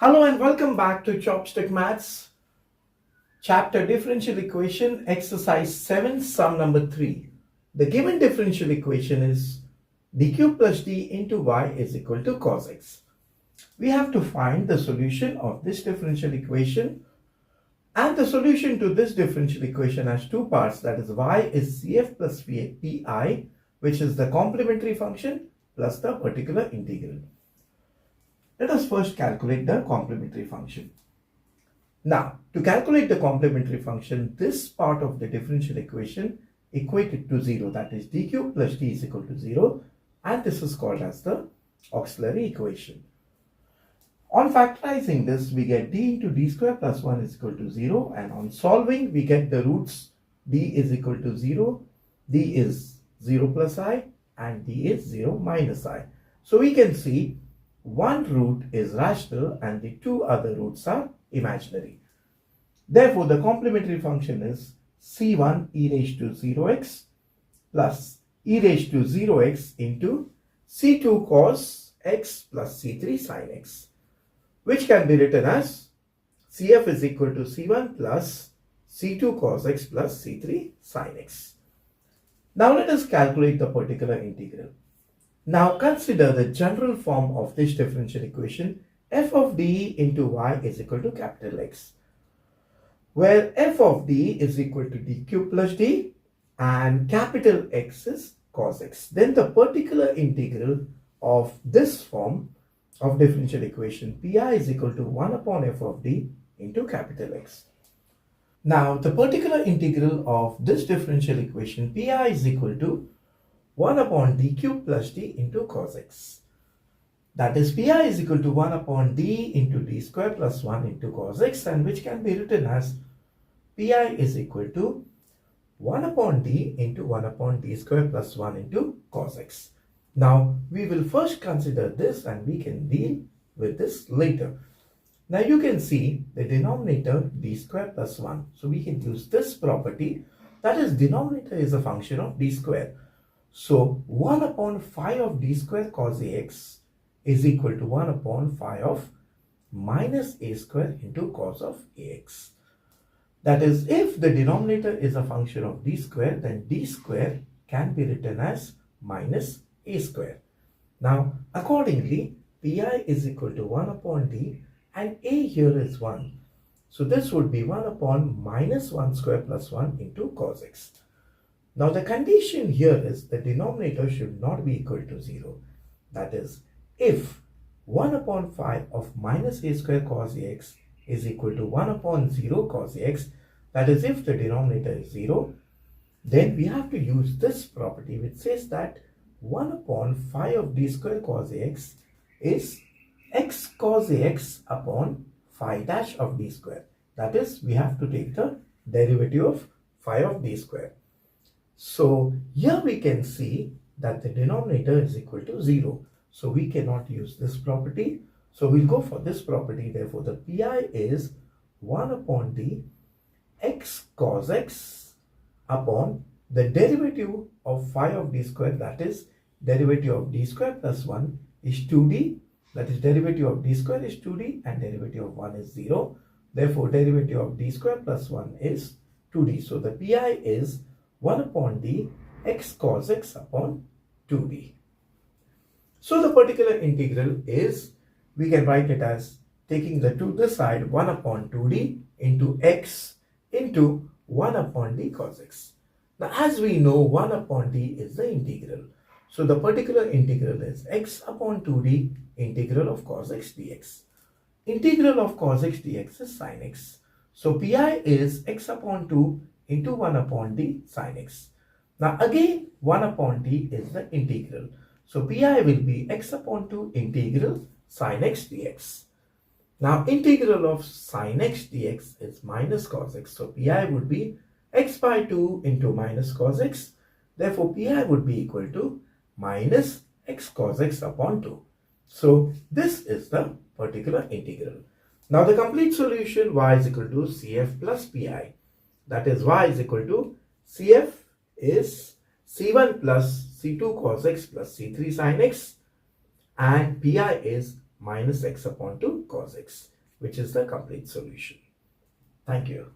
Hello and welcome back to Chopstick Maths, chapter differential equation, exercise 7, sum number 3. The given differential equation is dq plus d into y is equal to cos x. We have to find the solution of this differential equation, and the solution to this differential equation has two parts, that is y is cf plus pi, which is the complementary function, plus the particular integral. Let us first calculate the complementary function. Now, to calculate the complementary function, this part of the differential equation equated to 0, that is dq plus d is equal to 0, and this is called as the auxiliary equation. On factorizing this, we get d into d square plus 1 is equal to 0, and on solving, we get the roots d is equal to 0, d is 0 plus I, and d is 0 minus I. So we can see one root is rational and the two other roots are imaginary. Therefore, the complementary function is c1 e raised to 0x plus e raised to 0x into c2 cos x plus c3 sin x, which can be written as cf is equal to c1 plus c2 cos x plus c3 sin x. Now let us calculate the particular integral. Now consider the general form of this differential equation, f of d into y is equal to capital X, where f of d is equal to dq plus d and capital X is cos x. Then the particular integral of this form of differential equation, pi is equal to 1 upon f of d into capital X. Now the particular integral of this differential equation, pi is equal to 1 upon dq plus d into cos x. That is, pi is equal to 1 upon d into d square plus 1 into cos x, and which can be written as pi is equal to 1 upon d into 1 upon d square plus 1 into cos x. Now we will first consider this and we can deal with this later. Now you can see the denominator d square plus 1. So we can use this property, that is, denominator is a function of d square. So 1 upon phi of d square cos ax is equal to 1 upon phi of minus a square into cos of ax. That is, if the denominator is a function of d square, then d square can be written as minus a square. Now accordingly, pi is equal to 1 upon d and a here is 1. So this would be 1 upon minus 1 square plus 1 into cos x. Now the condition here is the denominator should not be equal to 0. That is, if 1 upon phi of minus a square cos ax is equal to 1 upon 0 cos ax, that is, if the denominator is 0, then we have to use this property which says that 1 upon phi of d square cos ax is x cos ax upon phi dash of d square. That is, we have to take the derivative of phi of d square. So here we can see that the denominator is equal to 0. So we cannot use this property. So we'll go for this property. Therefore, the pi is 1 upon d x cos x upon the derivative of phi of d square, that is, derivative of d square plus 1 is 2d. That is, derivative of d square is 2d and derivative of 1 is 0. Therefore, derivative of d square plus 1 is 2d. So the pi is 1 upon d x cos x upon 2d. So the particular integral is, we can write it as taking the to this side 1 upon 2d into x into 1 upon d cos x. Now as we know, 1 upon d is the integral. So the particular integral is x upon 2d integral of cos x dx. Integral of cos x dx is sin x. So pi is x upon 2 into 1 upon d sin x. Now again 1 upon d is the integral. So pi will be x upon 2 integral sin x dx. Now integral of sin x dx is minus cos x. So pi would be x by 2 into minus cos x. Therefore pi would be equal to minus x cos x upon 2. So this is the particular integral. Now the complete solution, y is equal to cf plus pi. That is, y is equal to cf is c1 plus c2 cos x plus c3 sin x, and pi is minus x upon 2 cos x, which is the complete solution. Thank you.